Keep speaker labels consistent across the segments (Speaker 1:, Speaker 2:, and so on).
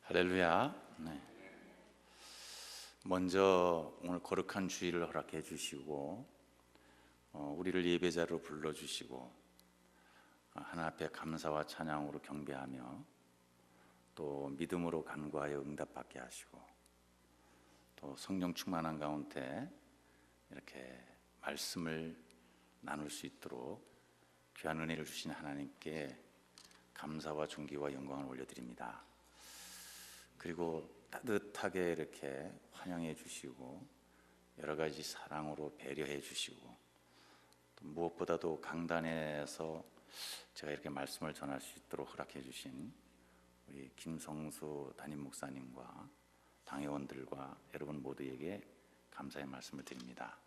Speaker 1: 할렐루야. 네. 먼저 오늘 거룩한 주일을 허락해 주시고 우리를 예배자로 불러주시고 하나님 앞에 감사와 찬양으로 경배하며 또 믿음으로 간구하여 응답받게 하시고 또 성령 충만한 가운데 이렇게 말씀을 나눌 수 있도록 귀한 은혜를 주신 하나님께 감사와 존귀와 영광을 올려드립니다. 그리고 따뜻하게 이렇게 환영해 주시고 여러 가지 사랑으로 배려해 주시고 또 무엇보다도 강단에서 제가 이렇게 말씀을 전할 수 있도록 허락해 주신 우리 김성수 담임 목사님과 당회원들과 여러분 모두에게 감사의 말씀을 드립니다.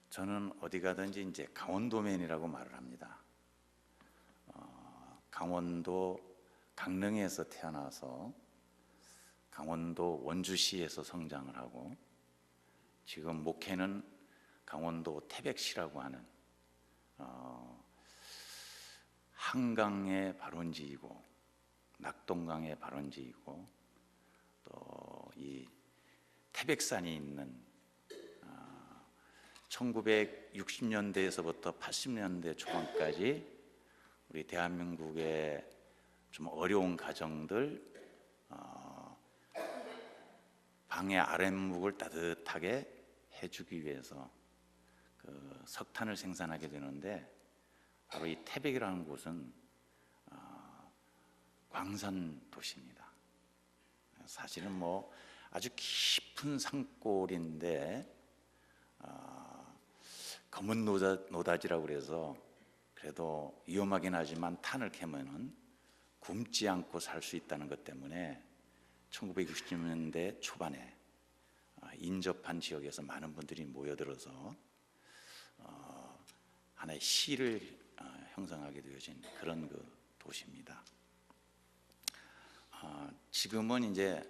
Speaker 1: 저는 어디 가든지 이제 강원도맨이라고 말을 합니다. 강원도 강릉에서 태어나서 강원도 원주시에서 성장을 하고 지금 목회는 강원도 태백시라고 하는 한강의 발원지이고 낙동강의 발원지이고 또 이 태백산이 있는 1960년대에서부터 80년대 초반까지 우리 대한민국의 좀 어려운 가정들 방의 아랫목을 따뜻하게 해주기 위해서 그 석탄을 생산하게 되는데 바로 이 태백이라는 곳은 광산 도시입니다. 사실은 뭐 아주 깊은 산골인데 검은 노다지라고 그래서 그래도 위험하긴 하지만 탄을 캐면은 굶지 않고 살 수 있다는 것 때문에 1960년대 초반에 인접한 지역에서 많은 분들이 모여들어서 하나의 시를 형성하게 되어진 그런 그 도시입니다. 지금은 이제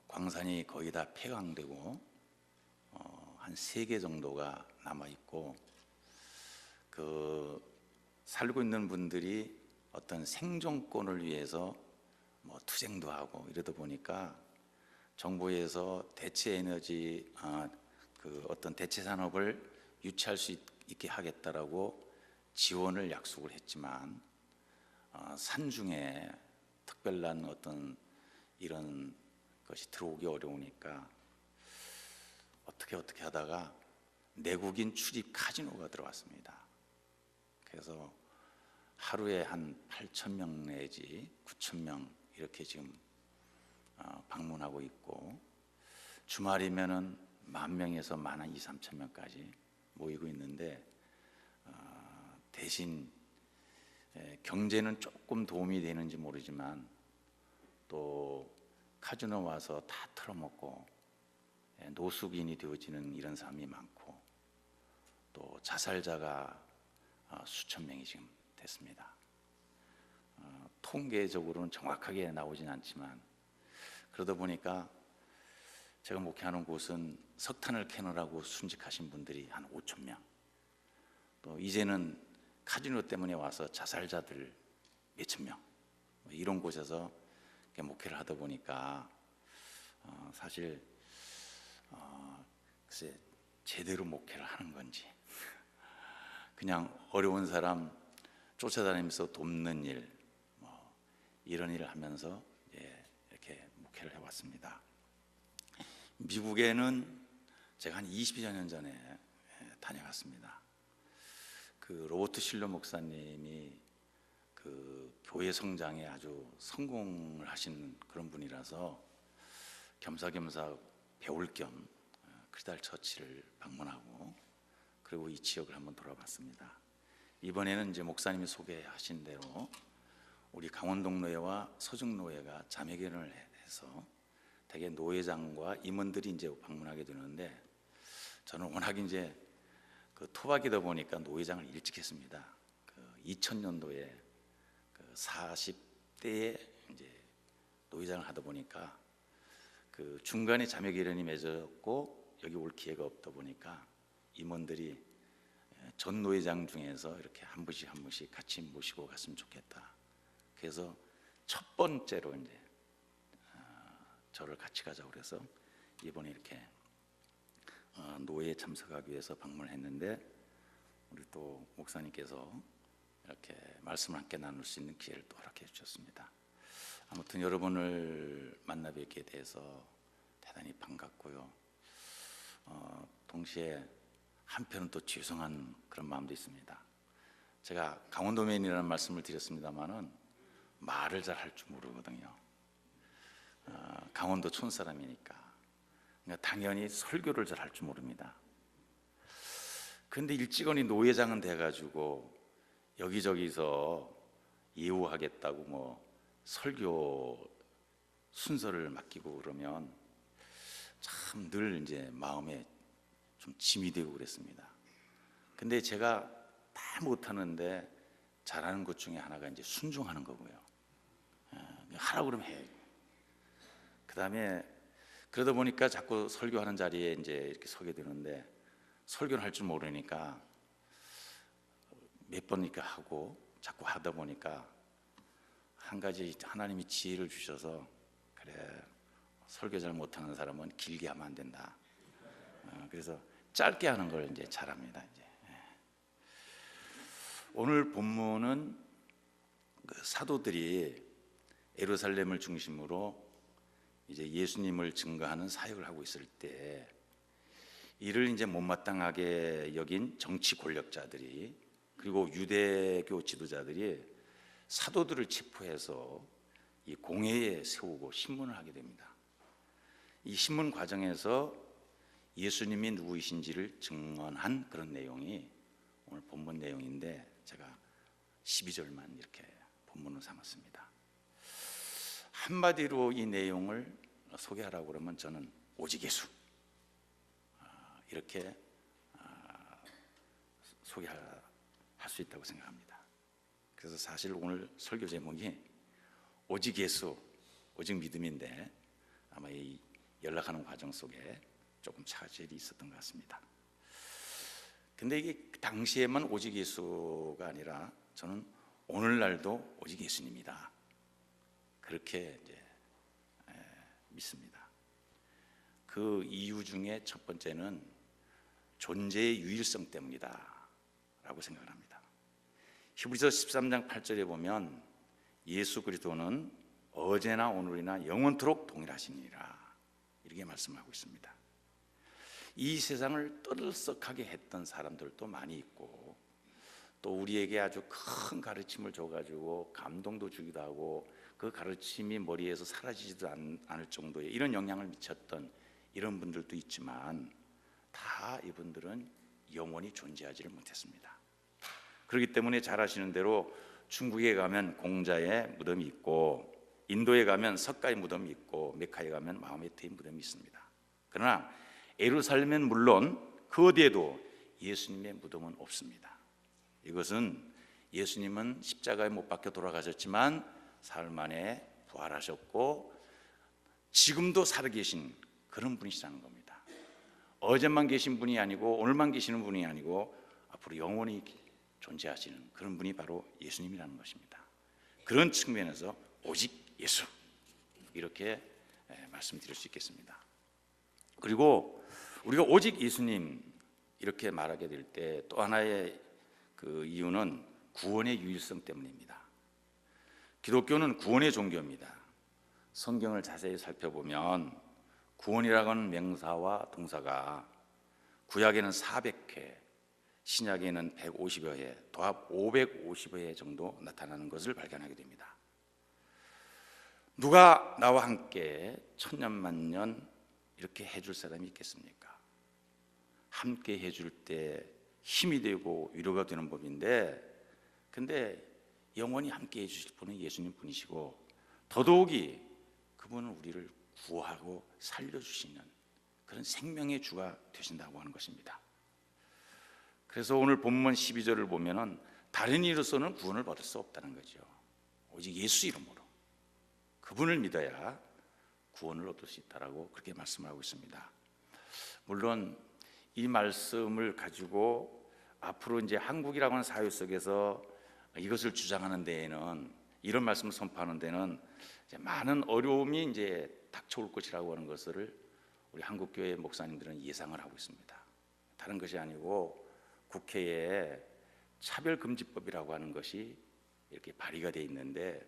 Speaker 1: 광산이 거의 다 폐광되고 한 3개 정도가 남아 있고 그 살고 있는 분들이 어떤 생존권을 위해서 뭐 투쟁도 하고 이러다 보니까 정부에서 대체 에너지 그 어떤 대체 산업을 유치할 수 있게 하겠다라고 지원을 약속을 했지만 산중에 특별한 어떤 이런 것이 들어오기 어려우니까 어떻게 하다가 내국인 출입 카지노가 들어왔습니다. 그래서 하루에 한 8,000명 내지 9,000명 이렇게 지금 방문하고 있고 주말이면은 10,000명에서 12,000, 3,000명까지 모이고 있는데 대신 경제는 조금 도움이 되는지 모르지만 또 카지노 와서 다 털어먹고 노숙인이 되어지는 이런 사람이 많고 또 자살자가 수천 명이 지금 됐습니다. 통계적으로는 정확하게 나오진 않지만 그러다 보니까 제가 목회하는 곳은 석탄을 캐느라고 순직하신 분들이 한 5,000명, 또 이제는 카지노 때문에 와서 자살자들 몇천 명, 이런 곳에서 목회를 하다 보니까 사실 글쎄 제대로 목회를 하는 건지 그냥 어려운 사람 쫓아다니면서 돕는 일, 이런 일을 하면서 이렇게 목회를 해왔습니다. 미국에는 제가 한 20여 년 전에 다녀갔습니다. 그 로버트 실러 목사님이 그 교회 성장에 아주 성공을 하신 그런 분이라서 겸사겸사 배울 겸 크리스탈 처치를 방문하고 그리고 이 지역을 한번 돌아봤습니다. 이번에는 이제 목사님이 소개하신 대로 우리 강원동노회와 서중노회가 자매결연을 해서 대개 노회장과 임원들이 이제 방문하게 되는데 저는 워낙 이제 그 토박이다 보니까 노회장을 일찍 했습니다. 그 2000년도에 그 40대에 이제 노회장을 하다 보니까 그 중간에 자매결연이 맺었고 여기 올 기회가 없다 보니까 임원들이 전 노회장 중에서 이렇게 한 분씩 같이 모시고 갔으면 좋겠다. 그래서 첫 번째로 이제 저를 같이 가자고 그래서 이번에 이렇게 노예에 참석하기 위해서 방문을 했는데, 우리 또 목사님께서 이렇게 말씀을 함께 나눌 수 있는 기회를 또 허락해 주셨습니다. 아무튼 여러분을 만나 뵙게 돼서 대단히 반갑고요. 동시에 한편은 또 죄송한 그런 마음도 있습니다. 제가 강원도맨이라는 말씀을 드렸습니다만은 말을 잘 할 줄 모르거든요. 강원도 촌사람이니까. 그러니까 당연히 설교를 잘 할 줄 모릅니다. 그런데 일찌감치 노회장은 돼가지고 여기저기서 예우하겠다고 뭐 설교 순서를 맡기고 그러면 참 늘 이제 마음에 좀 짐이 되고 그랬습니다. 근데 제가 다 못하는데 잘하는 것 중에 하나가 이제 순종하는 거고요. 하라고 그러면 해. 그 다음에 그러다 보니까 자꾸 설교하는 자리에 이제 이렇게 서게 되는데, 설교를 할 줄 모르니까 몇 번이니까 하고 자꾸 하다 보니까 한 가지 하나님이 지혜를 주셔서, 그래, 설교 잘 못하는 사람은 길게 하면 안 된다. 그래서 짧게 하는 걸 이제 잘합니다. 이제 오늘 본문은 그 사도들이 예루살렘을 중심으로 이제 예수님을 증거하는 사역을 하고 있을 때, 이를 이제 못마땅하게 여긴 정치 권력자들이, 그리고 유대교 지도자들이 사도들을 체포해서 이 공회에 세우고 신문을 하게 됩니다. 이 신문 과정에서 예수님이 누구이신지를 증언한 그런 내용이 오늘 본문 내용인데, 제가 12절만 이렇게 본문으로 삼았습니다. 한마디로 이 내용을 소개하라고 그러면 저는 오직 예수, 이렇게 소개할 수 있다고 생각합니다. 그래서 사실 오늘 설교 제목이 오직 예수, 오직 믿음인데, 아마 이 연락하는 과정 속에 조금 차질이 있었던 것 같습니다. 근데 이게 당시에만 오직 예수가 아니라 저는 오늘날도 오직 예수님이다, 그렇게 이제 믿습니다. 그 이유 중에 첫 번째는 존재의 유일성 때문이다 라고 생각을 합니다. 히브리서 13장 8절에 보면 예수 그리스도는 어제나 오늘이나 영원토록 동일하시니라, 이렇게 말씀하고 있습니다. 이 세상을 떠들썩하게 했던 사람들도 많이 있고, 또 우리에게 아주 큰 가르침을 줘가지고 감동도 주기도 하고, 그 가르침이 머리에서 사라지지도 않을 정도의 이런 영향을 미쳤던 이런 분들도 있지만, 다 이분들은 영원히 존재하지를 못했습니다. 그렇기 때문에 잘 아시는 대로 중국에 가면 공자의 무덤이 있고, 인도에 가면 석가의 무덤이 있고, 메카에 가면 마호메트의 무덤이 있습니다. 그러나 예루살렘은 물론 그 어디에도 예수님의 무덤은 없습니다. 이것은 예수님은 십자가에 못 박혀 돌아가셨지만 사흘 만에 부활하셨고 지금도 살아계신 그런 분이시라는 겁니다. 어제만 계신 분이 아니고 오늘만 계시는 분이 아니고 앞으로 영원히 존재하시는 그런 분이 바로 예수님이라는 것입니다. 그런 측면에서 오직 예수, 이렇게 말씀드릴 수 있겠습니다. 그리고 우리가 오직 예수님 이렇게 말하게 될 때 또 하나의 그 이유는 구원의 유일성 때문입니다. 기독교는 구원의 종교입니다. 성경을 자세히 살펴보면 구원이라고 하는 명사와 동사가 구약에는 400회, 신약에는 150여 회, 도합 550여 회 정도 나타나는 것을 발견하게 됩니다. 누가 나와 함께 천년만년 이렇게 해줄 사람이 있겠습니까? 함께 해줄 때 힘이 되고 위로가 되는 법인데, 근데 영원히 함께 해주실 분은 예수님 분이시고, 더더욱이 그분은 우리를 구하고 살려주시는 그런 생명의 주가 되신다고 하는 것입니다. 그래서 오늘 본문 12절을 보면은 다른 이로서는 구원을 받을 수 없다는 거죠. 오직 예수 이름으로 그분을 믿어야 구원을 얻을 수 있다라고 그렇게 말씀하고 있습니다. 물론 이 말씀을 가지고 앞으로 이제 한국이라고 하는 사회 속에서 이것을 주장하는 데에는 이런 말씀을 선포하는 데는 이제 많은 어려움이 이제 닥쳐올 것이라고 하는 것을 우리 한국교회 목사님들은 예상을 하고 있습니다. 다른 것이 아니고 국회에 차별금지법이라고 하는 것이 이렇게 발의가 되어 있는데,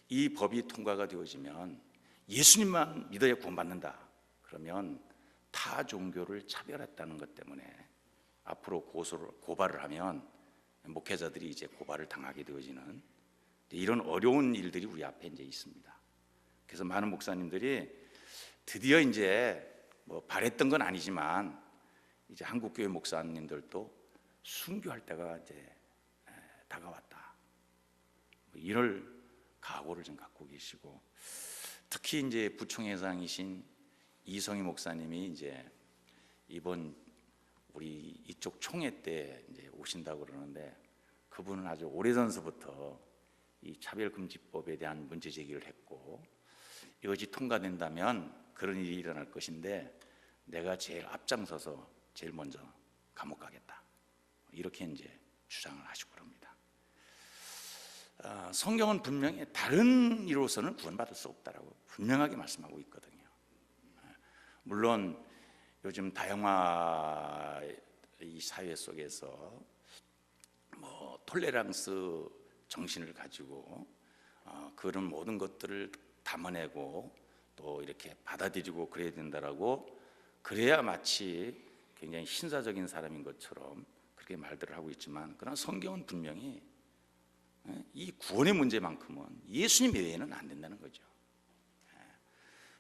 Speaker 1: 이 법이 통과가 되어지면 예수님만 믿어야 구원받는다, 그러면 타 종교를 차별했다는 것 때문에 앞으로 고발을 하면 목회자들이 이제 고발을 당하게 되어지는 이런 어려운 일들이 우리 앞에 이제 있습니다. 그래서 많은 목사님들이 드디어 이제 뭐 바랬던 건 아니지만 이제 한국교회 목사님들도 순교할 때가 이제 다가왔다, 이럴 각오를 좀 갖고 계시고, 특히 이제 부총회장이신 이성희 목사님이 이제 이번 우리 이쪽 총회 때 이제 오신다고 그러는데, 그분은 아주 오래전서부터 이 차별금지법에 대한 문제 제기를 했고, 이것이 통과된다면 그런 일이 일어날 것인데 내가 제일 앞장서서 제일 먼저 감옥 가겠다, 이렇게 이제 주장을 하시고 그럽니다. 성경은 분명히 다른 이로서는 구원받을 수 없다라고 분명하게 말씀하고 있거든요. 물론 요즘 다양화 이 사회 속에서 뭐 톨레랑스 정신을 가지고 그런 모든 것들을 담아내고 또 이렇게 받아들이고 그래야 된다라고, 그래야 마치 굉장히 신사적인 사람인 것처럼 그렇게 말들을 하고 있지만, 그러나 성경은 분명히 이 구원의 문제만큼은 예수님 외에는 안 된다는 거죠.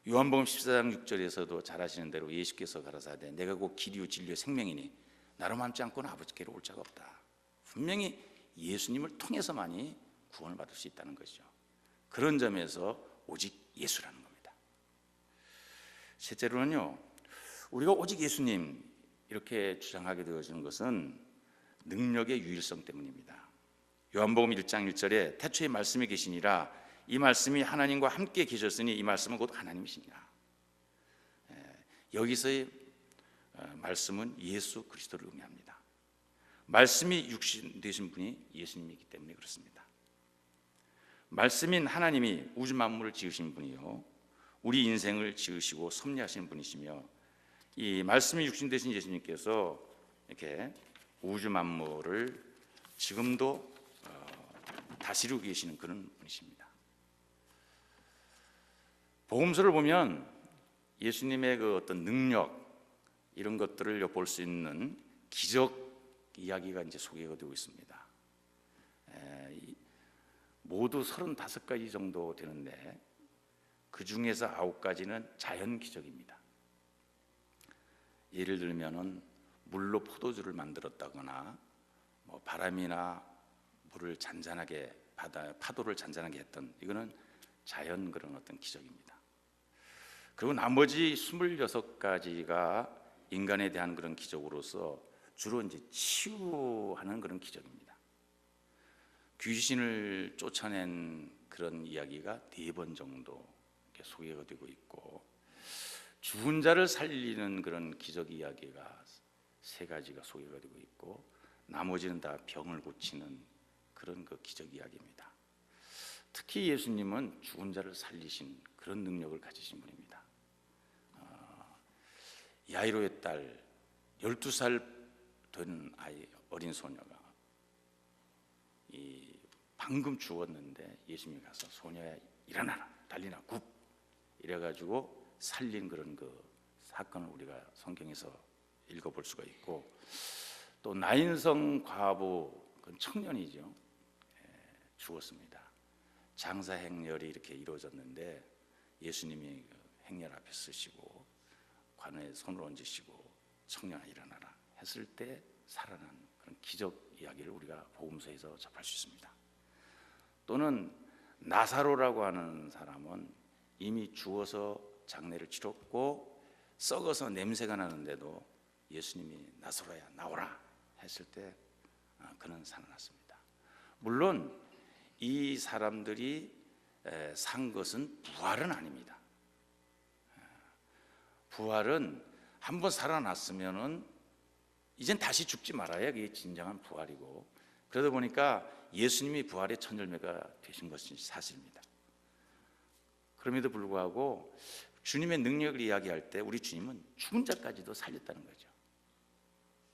Speaker 1: 요한복음 14장 6절에서도 잘 아시는 대로 예수께서 가라사대 내가 곧 길이요 진리요 생명이니 나로 맘지 않고는 아버지께로 올 자가 없다. 분명히 예수님을 통해서만이 구원을 받을 수 있다는 것이죠. 그런 점에서 오직 예수라는 겁니다. 실제로는요, 우리가 오직 예수님 이렇게 주장하게 되어지는 것은 능력의 유일성 때문입니다. 요한복음 1장 1절에 태초에 말씀이 계시니라, 이 말씀이 하나님과 함께 계셨으니 이 말씀은 곧 하나님이시니라. 여기서의 말씀은 예수 그리스도를 의미합니다. 말씀이 육신 되신 분이 예수님이기 때문에 그렇습니다. 말씀인 하나님이 우주 만물을 지으신 분이요, 우리 인생을 지으시고 섭리하시는 분이시며, 이 말씀이 육신 되신 예수님께서 이렇게 우주 만물을 지금도 다스리고 계시는 그런 분이십니다. 복음서를 보면 예수님의 그 어떤 능력 이런 것들을 볼 수 있는 기적 이야기가 이제 소개가 되고 있습니다. 모두 35가지 정도 되는데 그 중에서 9가지는 자연 기적입니다. 예를 들면은 물로 포도주를 만들었다거나, 뭐 바람이나 물을 잔잔하게 파도를 잔잔하게 했던, 이거는 자연 그런 어떤 기적입니다. 그리고 나머지 26가지가 인간에 대한 그런 기적으로서 주로 이제 치유하는 그런 기적입니다. 귀신을 쫓아낸 그런 이야기가 4번 정도 이렇게 소개가 되고 있고, 죽은 자를 살리는 그런 기적 이야기가 3가지가 소개가 되고 있고, 나머지는 다 병을 고치는 그런 그 기적 이야기입니다. 특히 예수님은 죽은 자를 살리신 그런 능력을 가지신 분입니다. 야이로의 딸 12살 된 아이, 어린 소녀가 방금 죽었는데 예수님이 가서 소녀야 일어나라, 달리나, 굽, 이래가지고 살린 그런 그 사건을 우리가 성경에서 읽어볼 수가 있고, 또 나인성 과부, 그 청년이죠, 죽었습니다. 장사 행렬이 이렇게 이루어졌는데 예수님이 행렬 앞에 서시고 관에 손을 얹으시고 청년아 일어나라 했을 때 살아난 그런 기적 이야기를 우리가 복음서에서 접할 수 있습니다. 또는 나사로라고 하는 사람은 이미 죽어서 장례를 치렀고 썩어서 냄새가 나는데도 예수님이 나사로야 나오라 했을 때 그는 살아났습니다. 물론 이 사람들이 산 것은 부활은 아닙니다. 부활은 한번 살아났으면은 이젠 다시 죽지 말아야 그게 진정한 부활이고, 그러다 보니까 예수님이 부활의 첫 열매가 되신 것이 사실입니다. 그럼에도 불구하고 주님의 능력을 이야기할 때 우리 주님은 죽은 자까지도 살렸다는 거죠.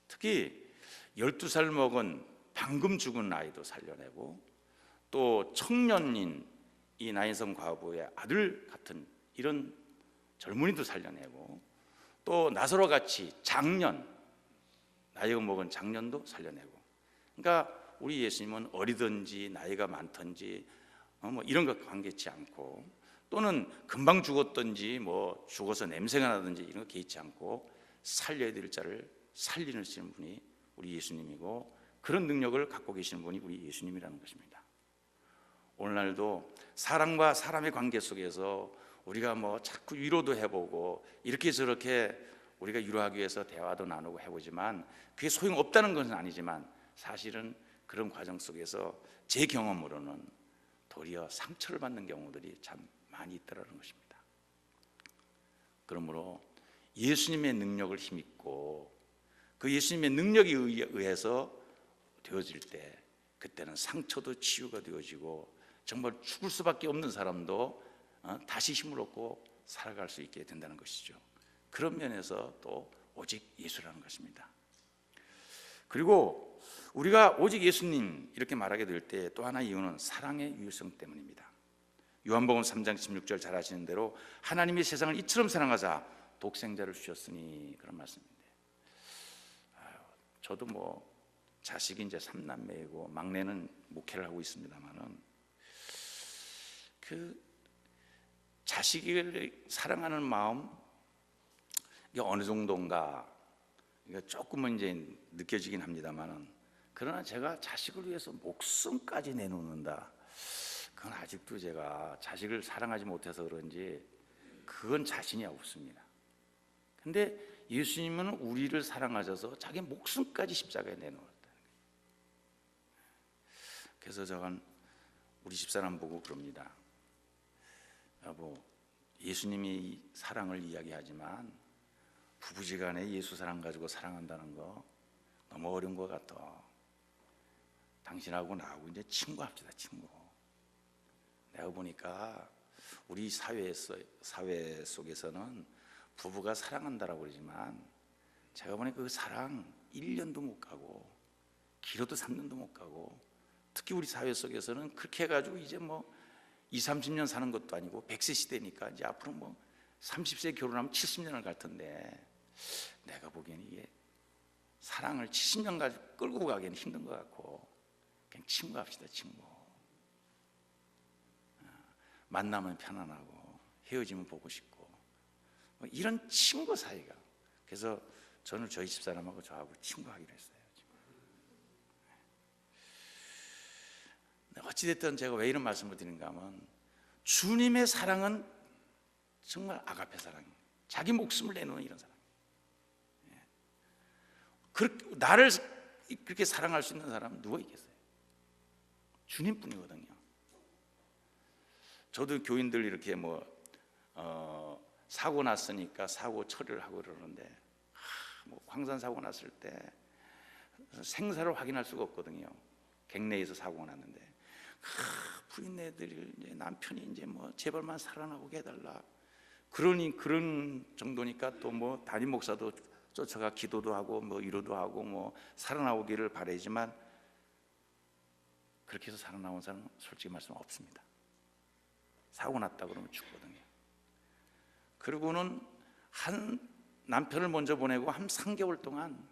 Speaker 1: 특히 12살 먹은 방금 죽은 아이도 살려내고, 또 청년인 이 나인성 과부의 아들 같은 이런 젊은이도 살려내고, 또 나사로 같이 장년, 나이가 먹은 장년도 살려내고. 그러니까 우리 예수님은 어리든지 나이가 많든지 뭐 이런 것 관계치 않고, 또는 금방 죽었든지 뭐 죽어서 냄새가 나든지 이런 거 개의치 않고 살려야 될 자를 살리시는 분이 우리 예수님이고, 그런 능력을 갖고 계시는 분이 우리 예수님이라는 것입니다. 오늘날도 사람과 사람의 관계 속에서 우리가 뭐 자꾸 위로도 해보고 이렇게 저렇게 우리가 위로하기 위해서 대화도 나누고 해보지만 그게 소용없다는 것은 아니지만, 사실은 그런 과정 속에서 제 경험으로는 도리어 상처를 받는 경우들이 참 많이 있더라는 것입니다. 그러므로 예수님의 능력을 힘입고 그 예수님의 능력에 의해서 되어질 때, 그때는 상처도 치유가 되어지고 정말 죽을 수밖에 없는 사람도 다시 힘을 얻고 살아갈 수 있게 된다는 것이죠. 그런 면에서 또 오직 예수라는 것입니다. 그리고 우리가 오직 예수님 이렇게 말하게 될 때 또 하나 이유는 사랑의 유일성 때문입니다. 요한복음 3장 16절 잘 아시는 대로 하나님이 세상을 이처럼 사랑하사 독생자를 주셨으니, 그런 말씀인데, 저도 뭐 자식이 이제 3남매이고 막내는 목회를 하고 있습니다만은, 그 자식을 사랑하는 마음, 이게 어느 정도인가 이게 조금은 이제 느껴지긴 합니다만은, 그러나 제가 자식을 위해서 목숨까지 내놓는다, 그건 아직도 제가 자식을 사랑하지 못해서 그런지 그건 자신이 없습니다. 근데 예수님은 우리를 사랑하셔서 자기 목숨까지 십자가에 내놓았다는 거예요. 그래서 저는 우리 집사람 보고 그럽니다. 여보, 예수님이 사랑을 이야기하지만 부부지간에 예수 사랑 가지고 사랑한다는 거 너무 어려운 것 같아. 당신하고 나하고 이제 친구합시다, 친구. 내가 보니까 우리 사회 속에서는 부부가 사랑한다라고 그러지만, 제가 보니까 그 사랑 1년도 못 가고 길어도 3년도 못 가고, 특히 우리 사회 속에서는 그렇게 해가지고 이제 뭐 20, 30년 사는 것도 아니고 100세 시대니까 이제 앞으로 뭐 30세 결혼하면 70년을 갈 텐데, 내가 보기에는 이게 사랑을 70년까지 끌고 가기에는 힘든 것 같고, 그냥 친구합시다, 친구. 만나면 편안하고 헤어지면 보고 싶고, 이런 친구 사이가. 그래서 저는 저희 집사람하고 저하고 친구하기로 했어요. 어찌됐든 제가 왜 이런 말씀을 드리는가 하면, 주님의 사랑은 정말 아가페 사랑이에요. 자기 목숨을 내놓는 이런 사랑. 나를 그렇게 사랑할 수 있는 사람은 누가 있겠어요? 주님뿐이거든요. 저도 교인들 이렇게 사고 났으니까 사고 처리를 하고 그러는데, 뭐 황산 사고 났을 때 생사를 확인할 수가 없거든요. 객내에서 사고가 났는데, 부인네들이 이제 남편이 이제 뭐 제발만 살아나오게 해달라, 그런 정도니까 또 뭐 담임 목사도 쫓아가 기도도 하고 뭐 위로도 하고 뭐 살아나오기를 바라지만, 그렇게 해서 살아나온 사람은 솔직히 말씀 없습니다. 사고 났다 그러면 죽거든요. 그리고는 남편을 먼저 보내고 한 3개월 동안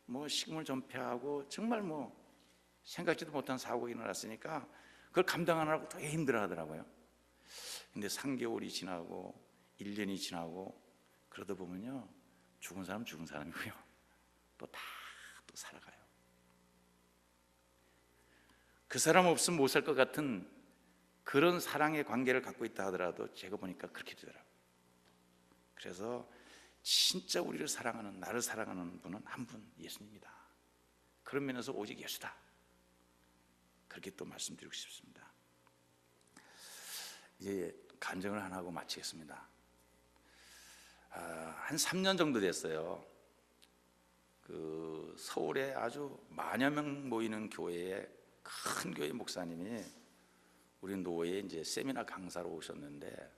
Speaker 1: 뭐 식물 전폐하고 정말 뭐 생각지도 못한 사고가 일어났으니까 그걸 감당하느라고 되게 힘들어 하더라고요. 근데 3개월이 지나고 1년이 지나고 그러다 보면요, 죽은 사람 죽은 사람이고요, 또 살아가요. 그 사람 없으면 못 살 것 같은 그런 사랑의 관계를 갖고 있다 하더라도 제가 보니까 그렇게 되더라고요. 그래서 진짜 우리를 사랑하는, 나를 사랑하는 분은 한 분, 예수님이다. 그런 면에서 오직 예수다, 그렇게 또 말씀드리고 싶습니다. 이제 간증을 하나 하고 마치겠습니다. 한 3년 정도 됐어요. 그 서울에 아주 만여 명 모이는 교회에 큰 교회 목사님이 우리 노예에 이제 세미나 강사로 오셨는데,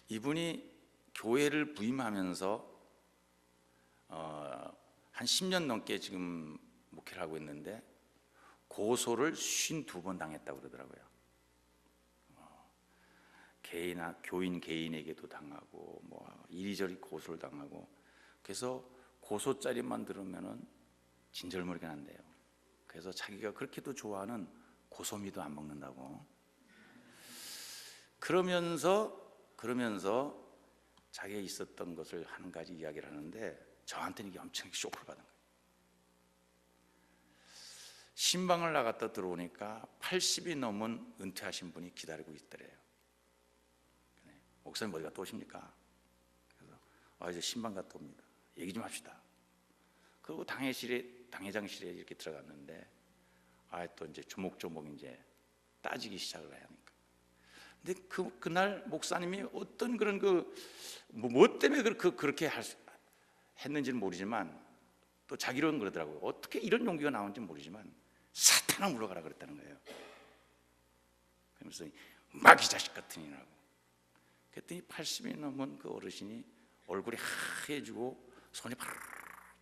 Speaker 1: 이분이 교회를 부임하면서 한 10년 넘게 지금 목회를 하고 있는데 고소를 52번 당했다고 그러더라고요. 교인 개인에게도 당하고 뭐 이리저리 고소를 당하고, 그래서 고소짜리만 들으면은 진절머리가 난대요. 그래서 자기가 그렇게도 좋아하는 고소미도 안 먹는다고. 그러면서 자기가 있었던 것을 한 가지 이야기를 하는데, 저한테는 이게 엄청 쇼크를 받은 거예요. 신방을 나갔다 들어오니까 80이 넘은 은퇴하신 분이 기다리고 있더래요. 목사님 어디 갔다 오십니까? 그래서 이제 신방 갔다 옵니다. 얘기 좀 합시다. 그리고 당회장실에 이렇게 들어갔는데, 또 이제 조목조목 이제 따지기 시작을 해야 하니까. 근데 그날 목사님이 어떤 그런 뭐 때문에 그렇게 했는지는 모르지만, 또 자기로는 그러더라고요. 어떻게 이런 용기가 나오는지 모르지만 사탄아 물러가라 그랬다는 거예요. 그러면서 마귀 자식 같은 이라고. 그랬더니 80이 넘은 그 어르신이 얼굴이 하얘지고 손이 바르르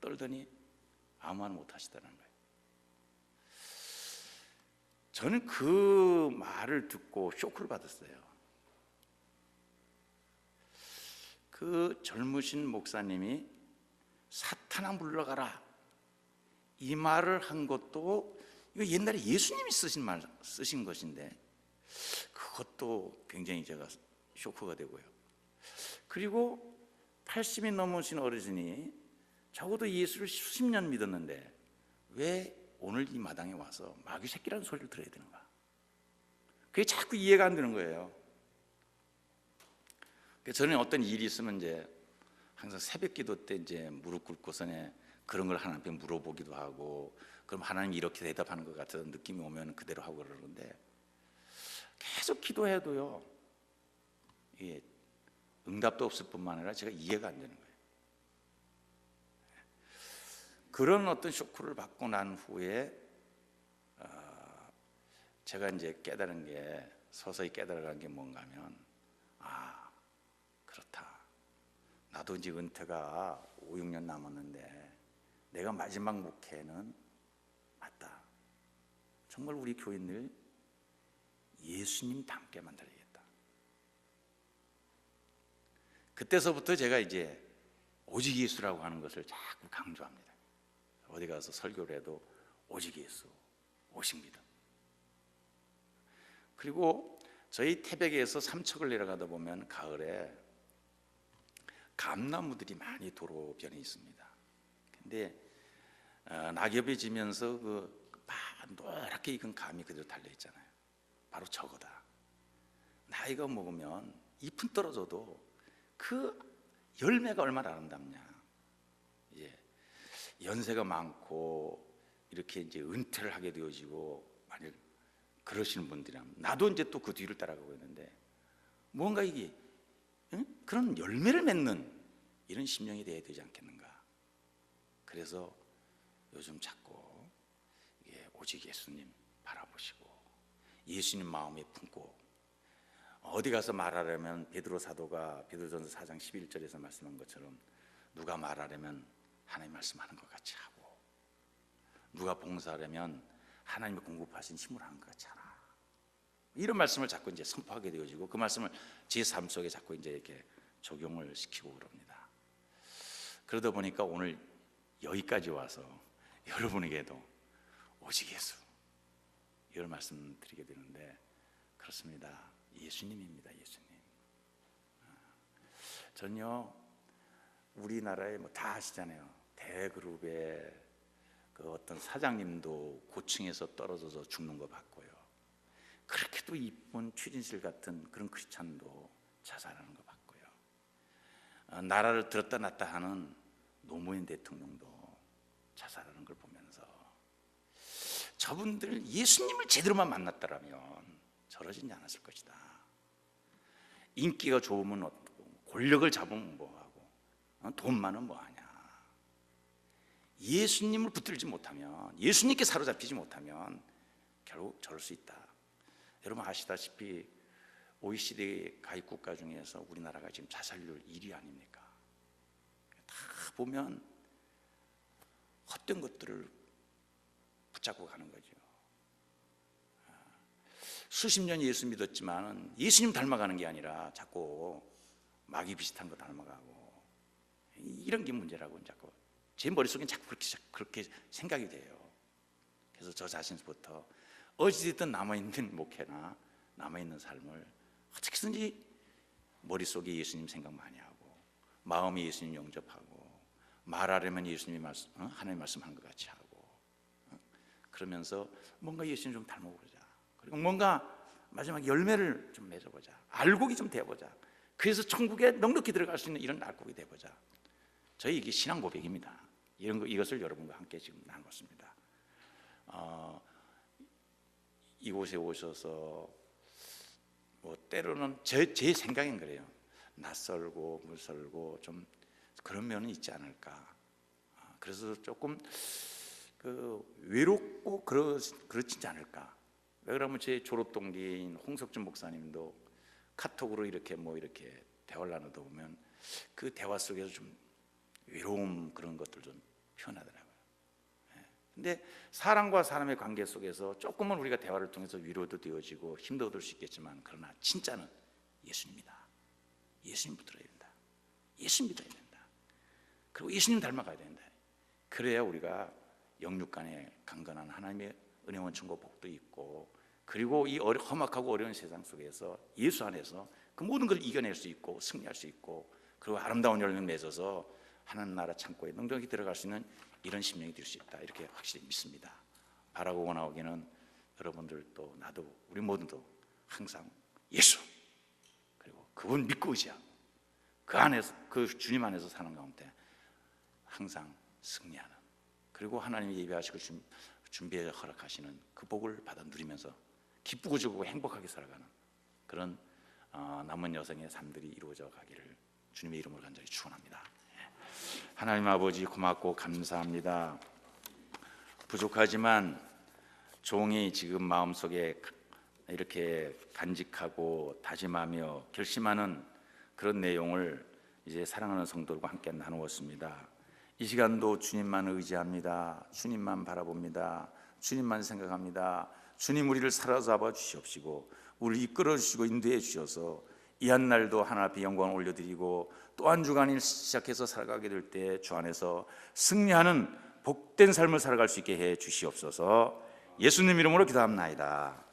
Speaker 1: 떨더니 아무 말 못 하시더라는 거예요. 저는 그 말을 듣고 쇼크를 받았어요. 그 젊으신 목사님이 사탄아 물러가라 이 말을 한 것도, 이거 옛날에 예수님이 쓰신 것인데, 그것도 굉장히 제가 쇼크가 되고요. 그리고 80이 넘으신 어르신이 적어도 예수를 수십 년 믿었는데 왜 오늘 이 마당에 와서 마귀 새끼라는 소리를 들어야 되는가? 그게 자꾸 이해가 안 되는 거예요. 저는 어떤 일이 있으면 이제 항상 새벽 기도 때 이제 무릎 꿇고서는 그런 걸 하나님께 물어보기도 하고, 그럼 하나님 이렇게 대답하는 것 같은 느낌이 오면 그대로 하고 그러는데, 계속 기도해도요, 이게 응답도 없을 뿐만 아니라 제가 이해가 안 되는 거예요. 그런 어떤 쇼크를 받고 난 후에 제가 이제 깨달은 게, 서서히 깨달아간 게 뭔가 하면, 그렇다. 나도 이제 은퇴가 5, 6년 남았는데 내가 마지막 목회는 맞다. 정말 우리 교인들 예수님 닮게 만들어야겠다. 그때서부터 제가 이제 오직 예수라고 하는 것을 자꾸 강조합니다. 어디 가서 설교를 해도 오직 예수, 오직 믿음. 그리고 저희 태백에서 삼척을 내려가다 보면 가을에 감나무들이 많이 도로변에 있습니다. 근데 낙엽이 지면서 노랗게 익은 감이 그대로 달려 있잖아요. 바로 저거다. 나이가 먹으면 잎은 떨어져도 그 열매가 얼마나 아름답냐. 연세가 많고 이렇게 이제 은퇴를 하게 되어지고 만약 그러시는 분들이라면, 나도 이제 또 그 뒤를 따라가고 있는데, 뭔가 이게 그런 열매를 맺는 이런 심령이 되어야 되지 않겠는가. 그래서 요즘 자꾸 오직 예수님 바라보시고 예수님 마음에 품고, 어디 가서 말하려면 베드로 사도가 베드로전서 4장 11절에서 말씀한 것처럼 누가 말하려면 하나님 말씀하는 것 같이 하고, 누가 봉사하려면 하나님의 공급하신 힘으로 하는 것 같이 하라. 이런 말씀을 자꾸 이제 선포하게 되어지고, 그 말씀을 제 삶 속에 자꾸 이제 이렇게 적용을 시키고 그럽니다. 그러다 보니까 오늘 여기까지 와서 여러분에게도 오직 예수 이런 말씀 드리게 되는데, 그렇습니다. 예수님입니다. 예수님. 전요 우리나라에 다 아시잖아요. 대그룹의 그 어떤 사장님도 고층에서 떨어져서 죽는 거 봤고요. 그렇게도 이쁜 최진실 같은 그런 크리스찬도 자살하는 거 봤고요. 나라를 들었다 놨다 하는 노무현 대통령도 자살하는 걸 보면서, 저분들 예수님을 제대로만 만났다라면 저러지지 않았을 것이다. 인기가 좋으면 어떻고, 권력을 잡으면 뭐하고, 돈 많으면 뭐하냐. 예수님을 붙들지 못하면, 예수님께 사로잡히지 못하면 결국 저럴 수 있다. 여러분 아시다시피 OECD 가입 국가 중에서 우리나라가 지금 자살률 1위 아닙니까? 다 보면 헛된 것들을 붙잡고 가는 거죠. 수십 년 예수 믿었지만 예수님 닮아가는 게 아니라 자꾸 마귀 비슷한 거 닮아가고, 이런 게 문제라고 자꾸 제 머릿속엔 자꾸 그렇게 생각이 돼요. 그래서 저 자신부터 어찌됐든 남아있는 목회나 남아있는 삶을 어떻게든지 머릿속에 예수님 생각 많이 하고, 마음에 예수님 영접하고, 말하려면 예수님이 하나님 말씀하는 것 같이 하고, 그러면서 뭔가 예수님 좀 닮아보자. 그리고 뭔가 마지막 열매를 좀 맺어보자. 알곡이 좀 되어보자. 그래서 천국에 넉넉히 들어갈 수 있는 이런 알곡이 되어보자. 저희 이게 신앙 고백입니다. 이것을 여러분과 함께 지금 나눴습니다. 이곳에 오셔서 뭐 때로는 제 생각엔 그래요. 낯설고 물설고 좀 그런 면은 있지 않을까. 그래서 조금 외롭고 그렇지 않을까. 왜 그러면 제 졸업 동기인 홍석준 목사님도 카톡으로 이렇게 대화를 나누다 보면 그 대화 속에서 좀 외로움, 그런 것들 좀 표현하더라고요. 근데 사람과 사람의 관계 속에서 조금은 우리가 대화를 통해서 위로도 되어지고 힘도 얻을 수 있겠지만, 그러나 진짜는 예수님이다. 예수님 붙들어야 된다. 예수님 믿어야 된다. 그리고 예수님 닮아가야 된다. 그래야 우리가 영육간에 강건한 하나님의 은혜원 천국 복도 있고, 그리고 이 험악하고 어려운 세상 속에서 예수 안에서 그 모든 걸 이겨낼 수 있고 승리할 수 있고, 그리고 아름다운 열매를 맺어서 하나님 나라 창고에 넉넉히 들어갈 수 있는 이런 심령이 될 수 있다. 이렇게 확실히 믿습니다. 바라고 원하오기는 여러분들도 나도 우리 모두도 항상 예수, 그리고 그분 믿고 의지하고 그 안에서, 그 주님 안에서 사는 가운데 항상 승리하는, 그리고 하나님이 예배하시고 준비해 허락하시는 그 복을 받아 누리면서 기쁘고 즐거고 행복하게 살아가는 그런 남은 여성의 삶들이 이루어져 가기를 주님의 이름으로 간절히 축원합니다. 하나님 아버지 고맙고 감사합니다. 부족하지만 종이 지금 마음속에 이렇게 간직하고 다짐하며 결심하는 그런 내용을 이제 사랑하는 성도들과 함께 나누었습니다. 이 시간도 주님만 의지합니다. 주님만 바라봅니다. 주님만 생각합니다. 주님 우리를 사로잡아 주시옵시고 우리를 이끌어 주시고 인도해 주셔서 이 한 날도 하나 앞에 영광을 올려드리고 또 한 주간을 시작해서 살아가게 될 때 주 안에서 승리하는 복된 삶을 살아갈 수 있게 해 주시옵소서. 예수님 이름으로 기도합나이다.